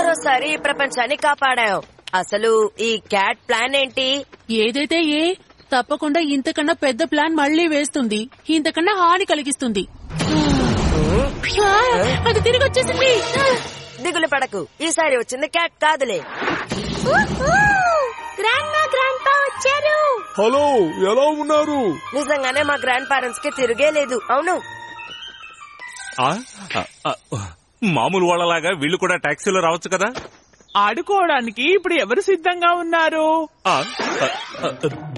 మరోసారి ఈ ప్రపంచాన్ని కాపాడాం. అసలు ఈ క్యాట్ ప్లాన్ ఏంటి? ఏదైతే తప్పకుండా ఇంతకన్నా పెద్ద ప్లాన్ మళ్లీ వేస్తుంది. ఇంతకన్నా హాని కలిగిస్తుంది. అది తిరిగి వచ్చేసింది. దిగులు పడకు, ఈసారి వచ్చింది క్యాట్ కాదులే. వచ్చారు. హలో, ఎలా ఉన్నారు? నిజంగానే మా గ్రాండ్ పేరెంట్స్ కి తిరిగే లేదు. అవును, మామూలు వాళ్ళలాగా వీళ్ళు కూడా టాక్సీలో రావచ్చు కదా. ఆడుకోవడానికి ఇప్పుడు ఎవరు సిద్ధంగా ఉన్నారు?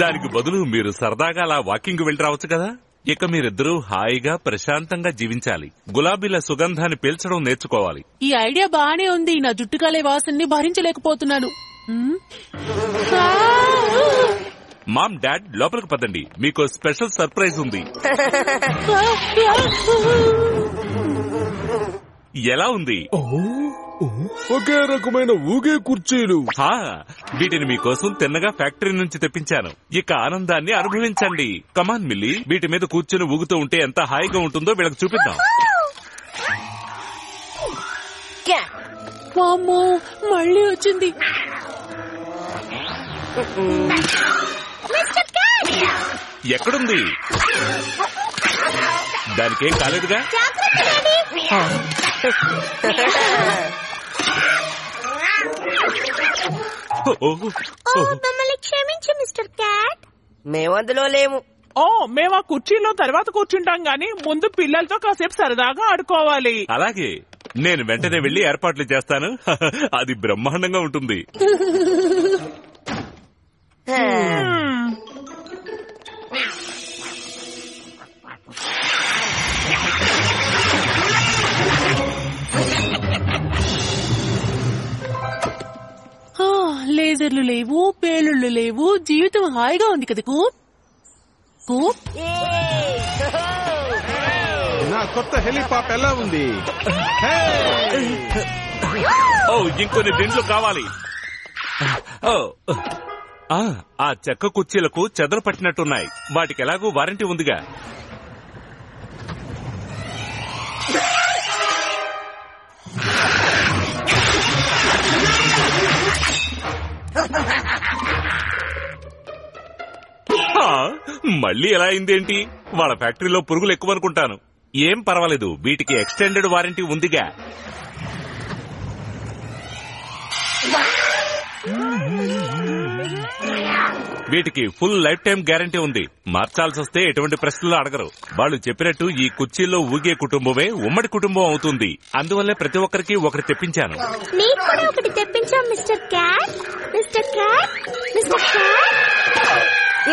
దానికి బదులు మీరు సరదాగా అలా వాకింగ్ వెళ్ళి రావచ్చు కదా. ఇక మీరిద్దరూ హాయిగా ప్రశాంతంగా జీవించాలి. గులాబీల సుగంధాన్ని పీల్చడం నేర్చుకోవాలి. ఈ ఐడియా బానే ఉంది. నా జుట్టు కాలే వాసనని భరించలేకపోతున్నాను. మామ్, డాడ్, లోపలికి పదండి. మీకు స్పెషల్ సర్ప్రైజ్ ఉంది. ఎలా ఉంది? ఒకే రకమైన ఊగే కుర్చీలు. వీటిని మీకోసం తిన్నగా ఫ్యాక్టరీ నుంచి తెప్పించాను. ఇక ఆనందాన్ని అనుభవించండి. కమాన్ మిల్లీ, వీటి మీద కూర్చుని ఊగుతూ ఉంటే ఎంత హాయిగా ఉంటుందో వీళ్ళకి చూపిద్దాం. వామ్మో, మళ్ళీ వచ్చింది. ఎక్కడుంది? దానికేం కాలేదుగా. మమ్మల్ని క్షమించు మిస్టర్ క్యాట్. మేము అందులో లేము. మేము ఆ కుర్చీలో తర్వాత కూర్చుంటాం గాని ముందు పిల్లలతో కాసేపు సరదాగా ఆడుకోవాలి. అలాగే, నేను వెంటనే వెళ్లి ఏర్పాట్లు చేస్తాను. అది బ్రహ్మాండంగా ఉంటుంది. లేజర్లు లేవు, పేలుళ్లు లేవు. జీవితం హాయిగా ఉంది కదా. కూప్ కూప్, నా కొత్త హెలిపాప్ ఎలా ఉంది? ఇంకొన్ని దిండ్లు కావాలి. ఆ చెక్క కుర్చీలకు చెదలు పట్టినట్టున్నాయి. వాటికి ఎలాగూ వారంటీ ఉందిగా. మళ్ళీ ఎలా అయిందేంటి? వాళ్ళ ఫ్యాక్టరీలో పురుగులు ఎక్కువ అనుకుంటాను. ఏం పర్వాలేదు, వీటికి ఎక్స్టెండెడ్ వారంటీ ఉందిగా. వీటికి ఫుల్ లైఫ్ టైం గ్యారంటీ ఉంది. మార్చాల్సి వస్తే ఎటువంటి ప్రశ్నలు అడగరు. వాళ్ళు చెప్పినట్టు ఈ కుర్చీల్లో ఊగే కుటుంబమే ఉమ్మడి కుటుంబం అవుతుంది. అందువల్లే ప్రతి ఒక్కరికి ఒకటి తెప్పించాను.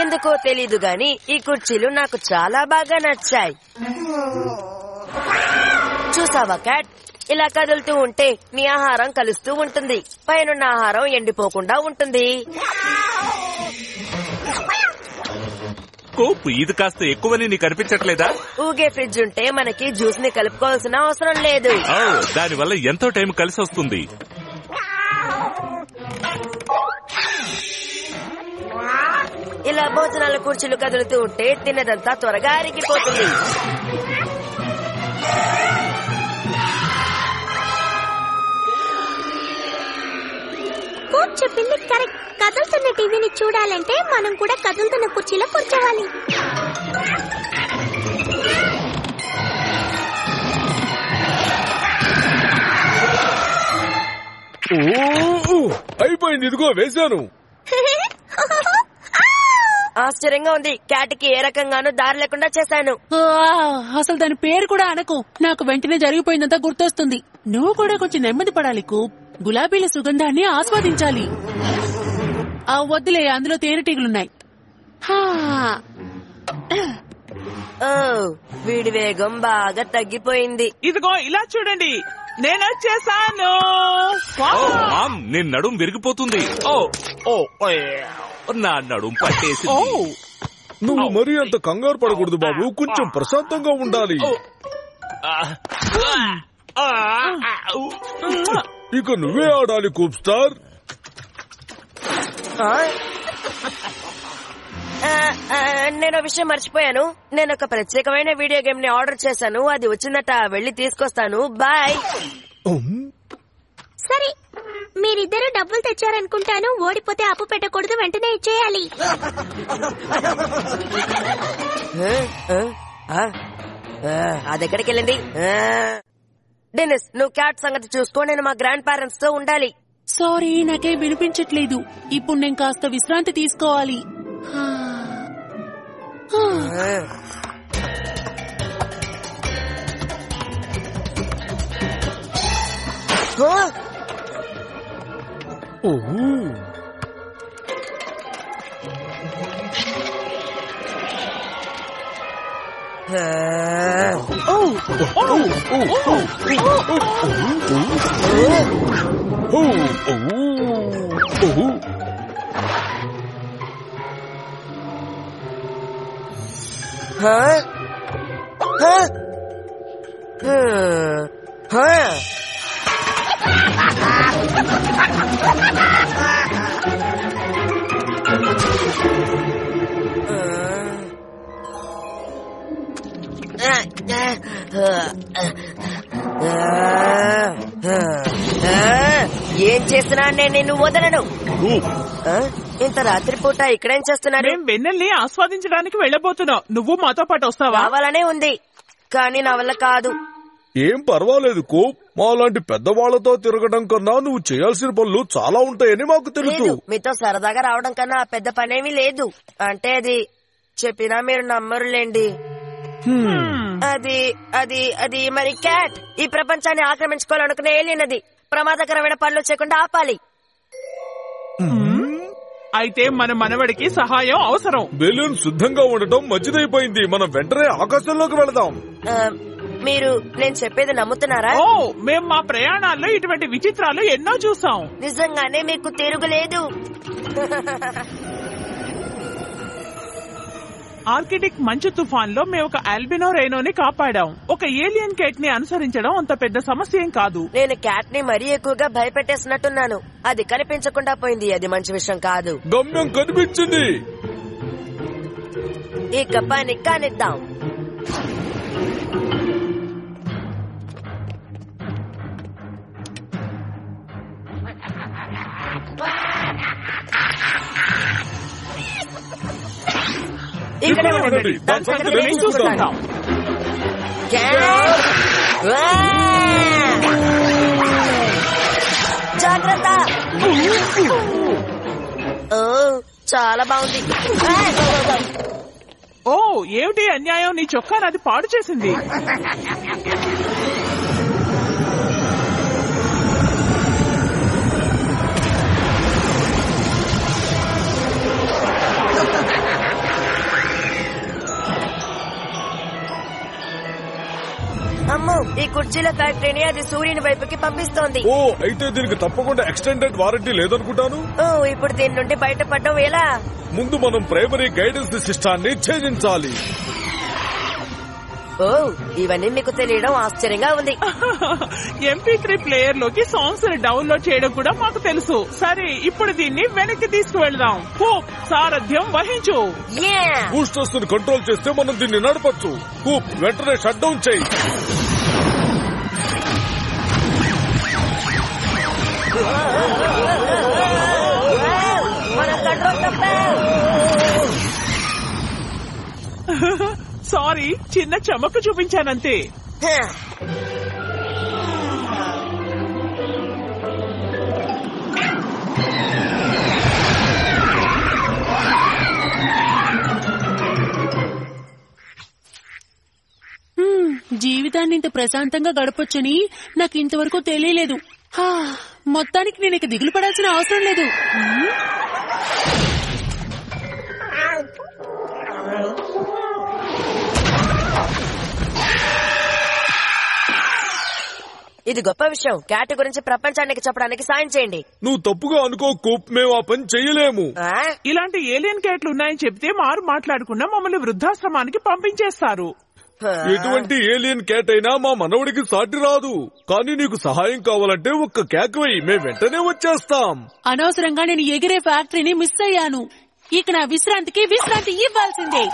ఎందుకో తెలీదు గాని ఈ కుర్చీలు నాకు చాలా బాగా నచ్చాయి. చూసావా క్యాట్, ఇలా కదులుతూ ఉంటే నీ ఆహారం కలుస్తూ ఉంటుంది. పైనున్న ఆహారం ఎండిపోకుండా ఉంటుంది. కోప్, ఇది కాస్త ఎక్కువని నీకు అనిపించట్లేదా? ఊగే ఫ్రిడ్జ్ ఉంటే మనకి జ్యూస్ ని కలుపుకోవాల్సిన అవసరం లేదు. దానివల్ల ఎంతో టైం కలిసి వస్తుంది. ఇలా భోజనాల కుర్చీలు కదులుతూ ఉంటే తిన్నదంతా త్వరగా అరిగిపోతుంది. చెప్పింది కరెక్ట్. కదులుతున్న టీవీని చూడాలంటే మనం కూడా కదులుతున్న కుర్చీలో కూర్చోవాలి. అయిపోయింది, ఇదిగో వేశాను. ఆశ్చర్యంగా ఉంది. క్యాట్ కి ఏ రకంగానూ దారి లేకుండా చేశాను. అసలు దాని పేరు కూడా అనకు. నాకు వెంటనే జరిగిపోయిందంతా గుర్తొస్తుంది. నువ్వు కూడా కొంచెం నెమ్మది పడాలి కూప్. గులాబీల సుగంధాన్ని ఆస్వాదించాలి. వద్దులే, అందులో తేనెటీగలున్నాయి. వీడి వేగం బాగా తగ్గిపోయింది. ఇదిగో ఇలా చూడండి, నేను వచ్చేసాను. నేను నడుం విరిగిపోతుంది. నా నడుం పట్టేసి. నువ్వు మరీ అంత కంగారు పడకూడదు బాబు, కొంచెం ప్రశాంతంగా ఉండాలి. ఇక నువ్వే ఆడాలి కూప్ స్టార్. నేను విషయం మర్చిపోయాను. నేను ఒక ప్రత్యేకమైన వీడియో గేమ్ ని ఆర్డర్ చేశాను. అది వచ్చిందట, వెళ్లి తీసుకొస్తాను. బాయ్. సరే, మీరిద్దరూ డబ్బులు తెచ్చారనుకుంటాను. ఓడిపోతే అప్పు పెట్టకూడదు, వెంటనే ఇచ్చేయాలి. అది ఎక్కడికి వెళ్ళింది? డెనిస్, నువ్వు క్యాట్ సంగతి చూసుకో. నేను మా గ్రాండ్ పేరెంట్స్ తో ఉండాలి. సారీ, నాకే వినిపించట్లేదు. ఇప్పుడు నేను కాస్త విశ్రాంతి తీసుకోవాలి. ఏం చేస్తున్నా నేను నిన్ను వదలను. ఇంత రాత్రిపూట ఇక్కడేం చేస్తున్నారు? మేము వెన్నెల్ని ఆస్వాదించడానికి వెళ్ళబోతున్నాం. నువ్వు మాతో పాటు వస్తావా? కావాలనే ఉంది, కానీ నా వల్ల కాదు. ఏం పర్వాలేదు కోప్. మాలాంటి పెద్దవాళ్లతో తిరగడం కన్నా నువ్వు చేయాల్సిన పనులు చాలా ఉంటాయని మాకు తెలుసు. లేదు, మీతో సరదాగా రావడం కన్నా పెద్ద పనేమీ లేదు. అంటే అది చెప్పినా మీరు నమ్మరులేండి. అది అది అది మరి క్యాట్ ఈ ప్రపంచాన్ని ఆక్రమించుకోవాలనుకునే ఏలియన్. అది ప్రమాదకరమైన పనులు చేయకుండా ఆపాలి. అయితే మన మనవడికి సహాయం అవసరం. బెలూన్ సిద్ధంగా ఉండటం మంచిదైపోయింది. మనం వెంటనే ఆకాశంలోకి వెళదాం. మీరు నేను చెప్పేది నమ్ముతున్నారా? ఓ, మేం మా ప్రయాణాల్లో ఇటువంటి విచిత్రాలు ఎన్నో చూసాం. నిజంగానే మీకు తిరుగులేదు. ఆర్కిటిక్ మంచు తుఫాన్ లో మేము ఒక ఆల్బినో రైనోని కాపాడాం. ఒక ఏలియన్ కేట్ ని అనుసరించడం అంత పెద్ద సమస్య ఏం కాదు. నేను క్యాట్ ని మరీ ఎక్కువగా భయపెట్టేసినట్టున్నాను. అది కనిపించకుండా పోయింది. అది మంచి విషయం కాదు. గమ్యం కనిపించింది. ఇక పని కానిద్దాం. ఇక్కడే ఉండండి. దాని సంగతి నేను చూసుకుంటాను. జాగ్రత్త. ఓ, చాలా బాగుంది. ఓ, ఏమిటి అన్యాయం! నీ చొక్కా అది పాడు చేసింది. అమ్మో, ఈ కుర్చీల ఫ్యాక్టరీని అది సూర్యుని వైపుకి పంపిస్తోంది. ఓ, అయితే దీనికి తప్పకుండా ఎక్స్టెండెడ్ వారంటీ లేదనుకుంటాను. ఓ, ఇప్పుడు దీని నుండి బయటపడడం ఎలా? ముందు మనం ప్రైమరీ గైడెన్స్ సిస్టాన్ని ఛేదించాలి. ఓ, ఇవన్నీ మీకు తెలియడం ఆశ్చర్యంగా ఉంది. MP3 ప్లేయర్ లోకి సాంగ్స్ డౌన్లోడ్ చేయడం కూడా మాకు తెలుసు. సరే, ఇప్పుడు దీన్ని వెనక్కి తీసుకువెళ్దాం. కూప్, సారథ్యం వహించు. బూస్టర్స్ ని కంట్రోల్ చేస్తే మనం దీన్ని నడపచ్చు. కూప్, వెంటనే షట్ డౌన్ చేయి. మన కంట్రోల్ తప్పాం. సారీ, చిన్న చమకు చూపించానంతే. జీవితాన్ని ఇంత ప్రశాంతంగా గడపొచ్చని నాకు ఇంతవరకు తెలియలేదు. మొత్తానికి నేను ఇక దిగులు పడాల్సిన అవసరం లేదు. ఇది గొప్ప విషయం. క్యాట్ గురించి ప్రపంచానికి చెప్పడానికి సాయం చేయండి. నువ్వు తప్పుగా అనుకో కూప్, మేము ఆ పని చెయ్యలేము. ఇలాంటి ఏలియన్ కేట్లు ఉన్నాయని చెప్తే మారు మాట్లాడకుండా మమ్మల్ని వృద్ధాశ్రమానికి పంపించేస్తారు. ఎటువంటి ఏలియన్ క్యాట్ అయినా మా మనవడికి సాటి రాదు. కానీ నీకు సహాయం కావాలంటే ఒక్క కేక్ వెయ్యి, మేము వెంటనే వచ్చేస్తాం. అనవసరంగా నేను ఎగిరే ఫ్యాక్టరీని మిస్ అయ్యాను. ఇక నా విశ్రాంతికి విశ్రాంతి ఇవ్వాల్సిందే.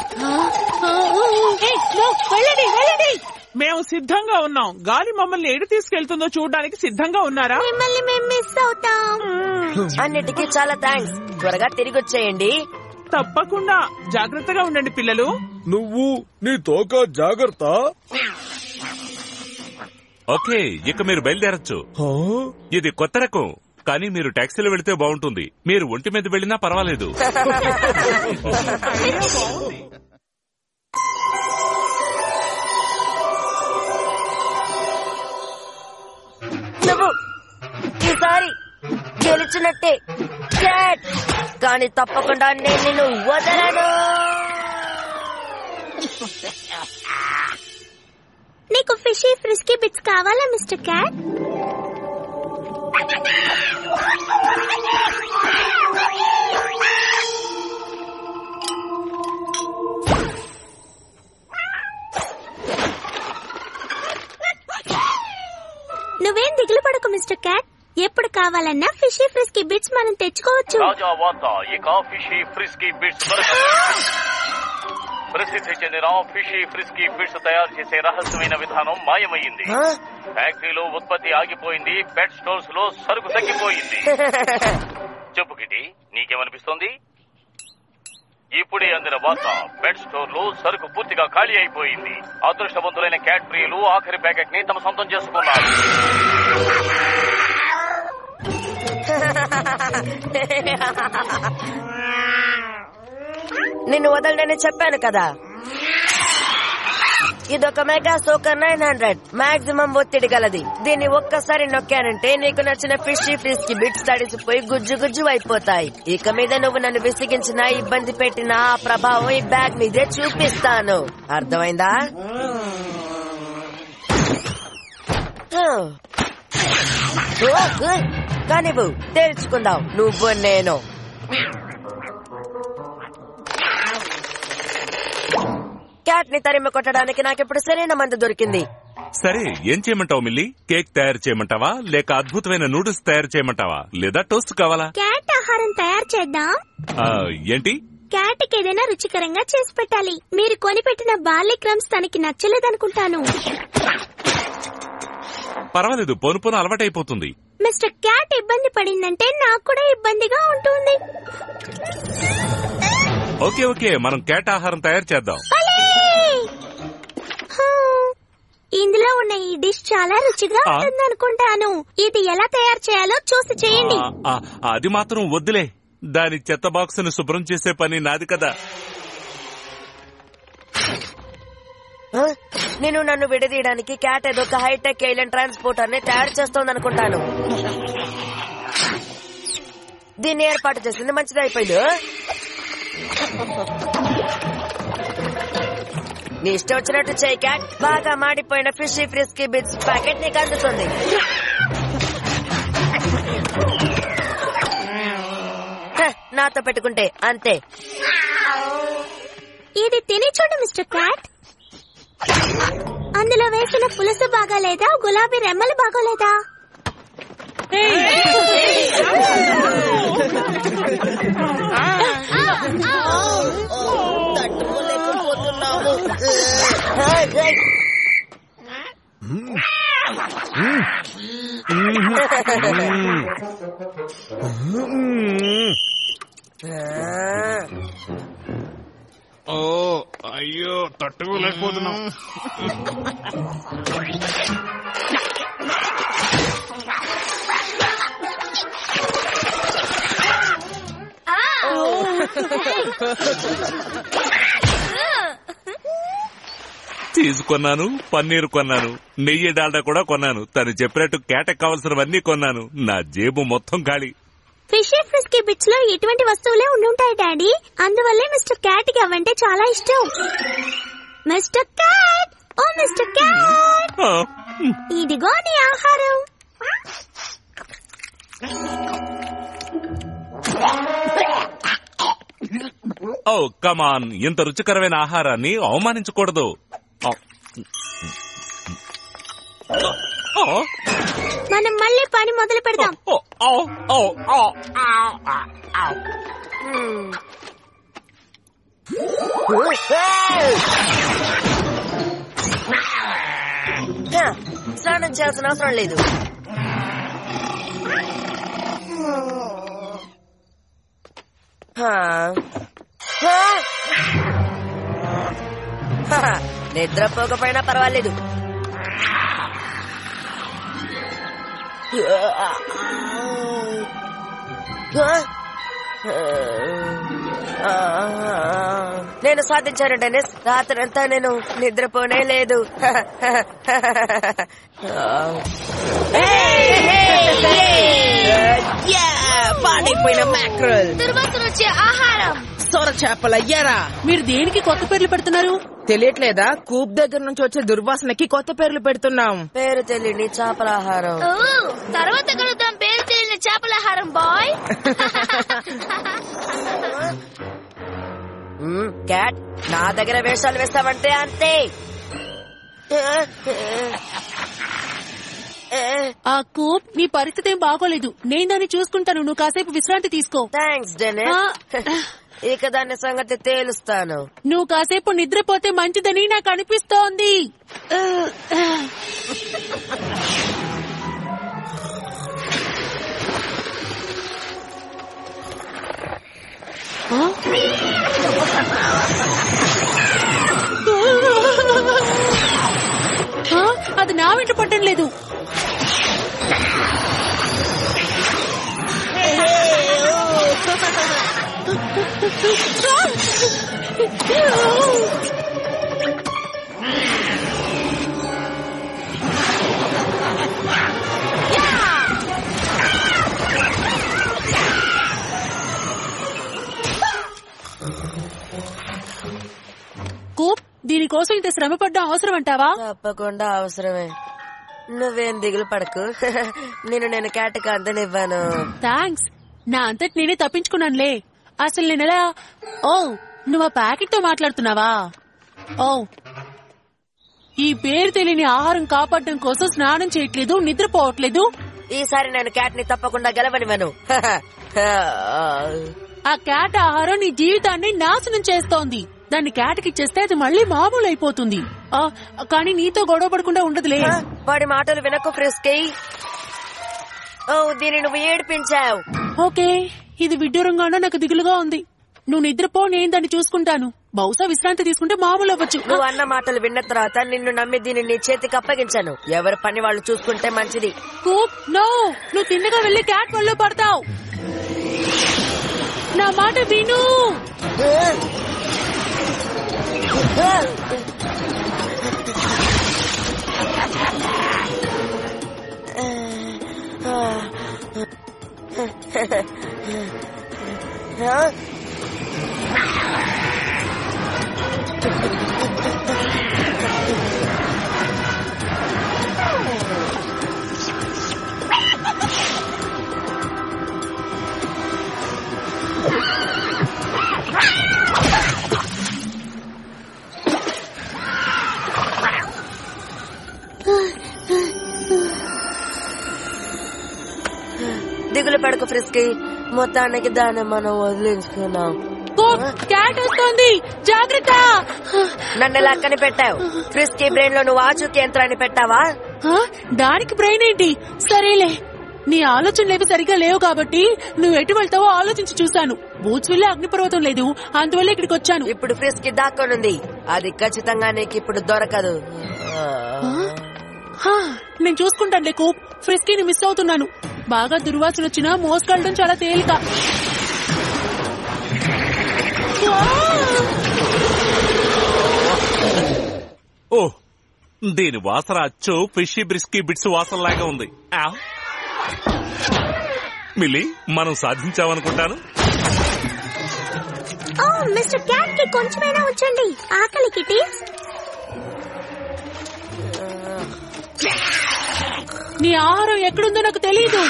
వెళ్ళండి వెళ్ళండి. మేము సిద్ధంగా ఉన్నాం. గాలి మమ్మల్ని ఎటు తీసుకెళ్తుందో చూడడానికి సిద్ధంగా ఉన్నారా? మిమ్మల్ని మేము మిస్ అవుతాం. అన్నిటికీ చాలా థ్యాంక్స్. త్వరగా తిరిగి వచ్చేయండి. తప్పకుండా. జాగ్రత్తగా ఉండండి పిల్లలు. నువ్వు నీ తోక జాగ్రత్త. ఓకే, ఇక మీరు బయలుదేరచ్చు. ఇది కొత్త రకం, కానీ మీరు టాక్సీలో వెళితే బాగుంటుంది. మీరు ఒంటి మీద వెళ్ళినా పర్వాలేదు. నువ్వు ఈసారి గెలిచినట్టే క్యాట్, కానీ తప్పకుండా నేను నిన్ను వదలను. నీకు ఫిషీ ఫ్రిస్కీ బిట్స్ కావాలా మిస్టర్ క్యాట్? నువ్వేం దిగులు పడకు మిస్టర్ క్యాట్. ఎప్పుడు కావాలన్నా ఫిషీ ఫ్రిస్కీ బిట్స్ మనం తెచ్చుకోవచ్చు. తాజా వార్త, ఇక ఫిషీ ఫ్రిస్కీ బిట్స్ ప్రసిద్ధి చెందిన ఫిషీ ఫ్రిస్కీ బిట్స్ తయారు చేసే రహస్యమైన విధానం మాయమైంది. ఫ్యాక్టరీలో ఉత్పత్తి ఆగిపోయింది, పెట్ స్టోర్స్ లో సరుకు తగ్గిపోయింది. చెప్పు కిటి, నీకేమనిపిస్తోంది? ఇప్పుడే అందిన వార్త, పెట్ స్టోర్ లో సరుకు పూర్తిగా ఖాళీ అయిపోయింది. అదృష్టవంతులైన క్యాట్ ప్రియులు ఆఖరి ప్యాకెట్ ని తమ సొంతం చేసుకున్నారు. నిన్ను వదలనని చెప్పాను కదా. ఇదొక మెగా సోకర్ 900 మాక్సిమం ఒత్తిడి గలది. దీన్ని ఒక్కసారి నొక్కానంటే నీకు నచ్చిన ఫిషీ ఫ్రిస్కీ బిట్స్ తడిసిపోయి గుజ్జు గుజ్జు అయిపోతాయి. ఇక మీద నువ్వు నన్ను విసిగించినా, ఇబ్బంది పెట్టినా ఆ ప్రభావం ఈ బ్యాగ్ మీదే చూపిస్తాను. అర్థమైందా? కానివ్వు, తేల్చుకుందాం నువ్వు నేను. క్యాట్ ని తరిమి కొట్టడానికి నాకిప్పుడు సరైన మందు దొరికింది. సరే, ఏం చేయమంటావు మిల్లీ? కేక్ తయారు చేయమంటావా, లేక అద్భుతమైన నూడిల్స్ తయారు చేయమంటావా, లేదా టోస్ట్ కావాలా? క్యాట్ ఆహారం తయారు చేద్దాం. ఏంటి? క్యాట్ కి ఏదైనా రుచికరంగా చేసి పెట్టాలి. మీరు కొనిపెట్టిన బార్లీ క్రమ్స్ తనకి నచ్చలేదనుకుంటాను. పర్వాలేదు, పోను పోను అలవాటైపోతుంది. మిస్టర్ క్యాట్ ఇబ్బంది పడిందంటే నాకు కూడా ఇబ్బందిగా ఉంటుంది. ఓకే ఓకే, మనం క్యాట్ ఆహారం తయారు చేద్దాం. ఇందులో ఉన్న ఈ డిష్ చాలా రుచిగా ఉంటుందనుకుంటాను. ఇది ఎలా తయారు చేయాలో చూసి చేయండి. అది మాత్రం వద్దులే, దాని చెత్త బాక్స్ ను శుభ్రం చేసే పని నాది కదా. నేను నన్ను విడదీయడానికి క్యాట్ ఏదో ఒక హైటెక్ ఏలియన్ ట్రాన్స్పోర్టర్ ని తయారు చేస్తోందనుకుంటాను. దీన్ని ఏర్పాటు చేసింది మంచిదైపోయింది. నీ ఇష్టం వచ్చినట్టు చేయి క్యాట్. బాగా మాడిపోయిన ఫిషీ ఫ్రిస్కీ బిట్స్ ప్యాకెట్ నీకు అందుతుంది. నాతో పెట్టుకుంటే అంతే. ఇది తిని చూడు మిస్టర్ క్యాట్. అందులో వేసిన పులుసు బాగాలేదా, గులాబీ రెమ్మలు బాగోలేదా? అయ్యో, తట్టుకోలేకపోతున్నాం. చీజ్ కొన్నాను, పన్నీర్ కొన్నాను, నెయ్యి డాల్డా కూడా కొన్నాను. తను చెప్పినట్టు క్యాటకు కావలసినవన్నీ కొన్నాను. నా జేబు మొత్తం ఖాళీ. ఫిషీ ఫ్రిస్కీ బిట్స్ లో ఇటువంటి వస్తువులే ఉండుంటాయి డాడీ. అందువల్లే మిస్టర్ క్యాట్ కి అవంటే చాలా ఇష్టం. మిస్టర్ క్యాట్, ఓ మిస్టర్ క్యాట్, ఇదిగో నీ ఆహారం. ఓ కమాన్, ఇంత రుచికరమైన ఆహారాన్ని అవమానించకూడదు. మనం మళ్ళీ పని మొదలు పెడదాం. స్నానం చేయాల్సిన అవసరం లేదు. నిద్రపోకపోయినా పర్వాలేదు. నేను సాధించాను డెనిస్. రాత్రంతా నేను నిద్రపోనే లేదు. పాడైపోయిన మ్యాక్రల్, దుర్వాసన వచ్చే ఆహారం, సొర చేపల ఎరా. మీరు దేనికి కొత్త పేర్లు పెడుతున్నారు? తెలియట్లేదా? కూప్ దగ్గర నుంచి వచ్చే దుర్వాసనకి కొత్త పేర్లు పెడుతున్నాం. పేరు తెలియని చేపల ఆహారం. తర్వాత కలుద్దాం. పేరు తెలియని చేపల ఆహారం బాయ్. క్యాట్, నా దగ్గర వేషాలు వేస్తావంటే అంతే. ఆ కూప్, నీ పరిస్థితి ఏం బాగోలేదు. నేను దాన్ని చూసుకుంటాను. నువ్వు కాసేపు విశ్రాంతి తీసుకో. Thanks Denis. ఇక దాని సంగతి తేలుస్తాను. నువ్వు కాసేపు నిద్రపోతే మంచిదని నాకు అనిపిస్తోంది. అది నా వెంట పట్టం లేదు. కూప్, దీనికోసం ఇంత శ్రమ పడ్డం అవసరం అంటావా? తప్పకుండా అవసరమే. నువ్వేం దిగులు పడకు. నేను క్యాట్కి అందనివ్వను. థ్యాంక్స్. నా అంతటి నేనే తప్పించుకున్నానులే. అసలు నేనెలా? ఓ, నువ్వు ఆ ప్యాకెట్ తో మాట్లాడుతున్నావా? ఓ, ఈ పేరు తెలియని ఆహారం కాపాడడం కోసం స్నానం చేయట్లేదు, నిద్రపోవట్లేదు. ఈసారి నేను క్యాట్ ని తప్పకుండా గెలవనివ్వను. ఆ క్యాట్ ఆహారం నీ జీవితాన్ని నాశనం చేస్తోంది. దాన్ని క్యాట్కి ఇచ్చేస్తే అది మళ్ళీ మామూలు అయిపోతుంది. కానీ నీతో గొడవ పడకుండా ఉండదులే. వాడి మాటలు వినకు ఫ్రిస్కీ. ఓ, దీన్ని నువ్వు ఏడిపించావు. ఓకే, ఇది విడ్డూరంగానో నాకు దిగులుగా ఉంది. నువ్వు నిద్రపో, నేను దాన్ని చూసుకుంటాను. బహుశా విశ్రాంతి తీసుకుంటే మామూలు అవ్వచ్చు. నువ్వు అన్న మాటలు విన్న తర్వాత నిన్ను నమ్మి దీన్ని నీ చేతికి అప్పగించాను. ఎవరి పని వాళ్ళు చూసుకుంటే మంచిది. నో, నువ్వు తిన్నగా వెళ్లి క్యాట్ వల్ల పడతావు. నా మాట విను. దిగులు పడకు ఫ్రిస్కీ. మొత్తానికి దాన్ని మనం వదిలించుకున్నాం. క్యాట్ వస్తోంది, జాగ్రత్త. నన్ను ఎలా కనిపెట్టావు? ఫ్రిస్కీ బ్రెయిన్ లో నువ్వు ఆచూకీ యంత్రాన్ని పెట్టావా? దానికి బ్రెయిన్ ఏంటి? సరేలే, నీ ఆలోచనలేవి సరిగ్గా లేవు కాబట్టి నువ్వు ఎటు వెళ్తావో ఆలోచించి చూశాను. బూత్స్ వెళ్ళి అగ్నిపర్వతం లేదు, అందువల్ల ఇక్కడికి వచ్చాను. ఇప్పుడు ఫ్రిస్కీ దాక్కొనుంది. అది ఖచ్చితంగా నీకు ఇప్పుడు దొరకదు. నేను చూసుకుంటానులే కూప్. ఫ్రిస్కీని మిస్ అవుతున్నాను. బాగా దుర్వాసన వచ్చినా మోసుకెళ్ళడం చాలా తేలిక. ఓ, దీని వాసన అచ్చు ఫిషీ బ్రిస్కీ బిట్స్ వాసనలాగా ఉంది. మిల్లీ, మనం సాధించామనుకుంటాను. ఓ మిస్టర్ క్యాట్ కి కొంచెమైనా ఉంచండి. ఆకలి కిటీ. నీ ఆహారం ఎక్కడుందో నాకు తెలియదు.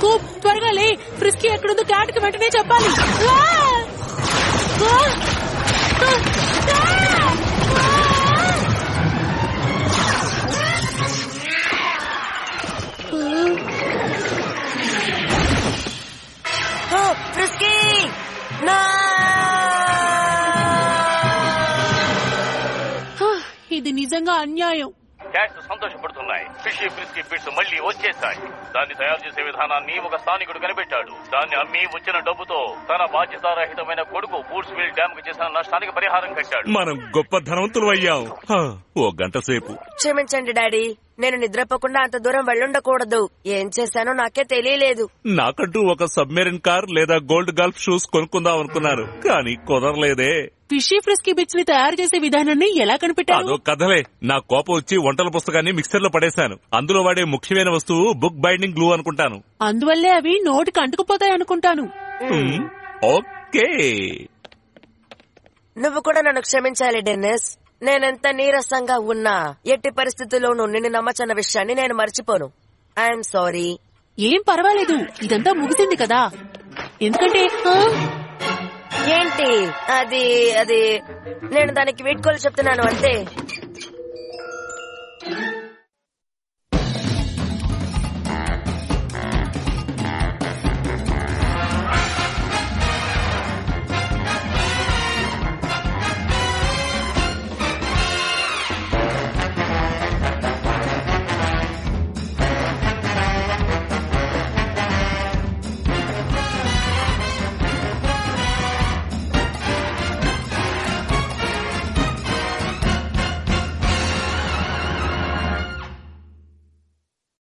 కూప్, త్వరగా లే. ఫ్రిస్కీ ఎక్కడుందో క్యాట్ కి వెంటనే చెప్పాలి. ఫ్రిస్కీ, ఇది నిజంగా అన్యాయం. క్యాట్స్ సంతోషపడుతున్నాయి. ఫిషీ ఫ్రిస్కీ బిట్స్ మళ్ళీ వచ్చేసాయి. దాన్ని తయారు చేసే విధానాన్ని ఒక స్థానికుడు కనిపెట్టాడు. దాన్ని అమ్మి వచ్చిన డబ్బుతో తన బాధ్యతారహితమైన కొడుకు బూట్స్విల్ డ్యామ్ కు చేసిన నష్టానికి పరిహారం కట్టాడు. మనం గొప్ప ధనవంతులు అయ్యాం. ఓ గంట సేపు క్షమించండి డాడీ, నేను నిద్రపోకుండా అంత దూరం వెళ్ళుండకూడదు. ఏం చేశానో నాకే తెలియలేదు. నాకంటూ ఒక సబ్మెరీన్ కార్ లేదా గోల్డ్ గల్ఫ్ షూస్ కొనుక్కుందాం అనుకున్నారు, కానీ కుదరలేదే. ఫిషీ ఫ్రిస్కీ బిట్స్ ని తయారు చేసే విధానాన్ని ఎలా కనిపెట్టారు? అదో కథలే. నా కోపం వచ్చి వంటల పుస్తకాన్ని మిక్సర్ లో పడేశాను. అందులో వాడే ముఖ్యమైన వస్తువు బుక్ బైండింగ్ గ్లూ అనుకుంటాను. అందువల్లే అవి నోటికి అంటుకుపోతాయి అనుకుంటాను. ఓకే, నువ్వు కూడా నన్ను క్షమించాలి డెన్నిస్. నేనెంత నీరసంగా ఉన్నా ఎట్టి పరిస్థితుల్లోనూ నిన్ను నమ్మచ్చన్న విషయాన్ని నేను మర్చిపోను. I'm sorry. ఏం పర్వాలేదు, ఇదంతా ముగిసింది కదా. ఎందుకంటే ఏంటి అది అది నేను దానికి వీడ్కోలు చెప్తున్నాను అంతే.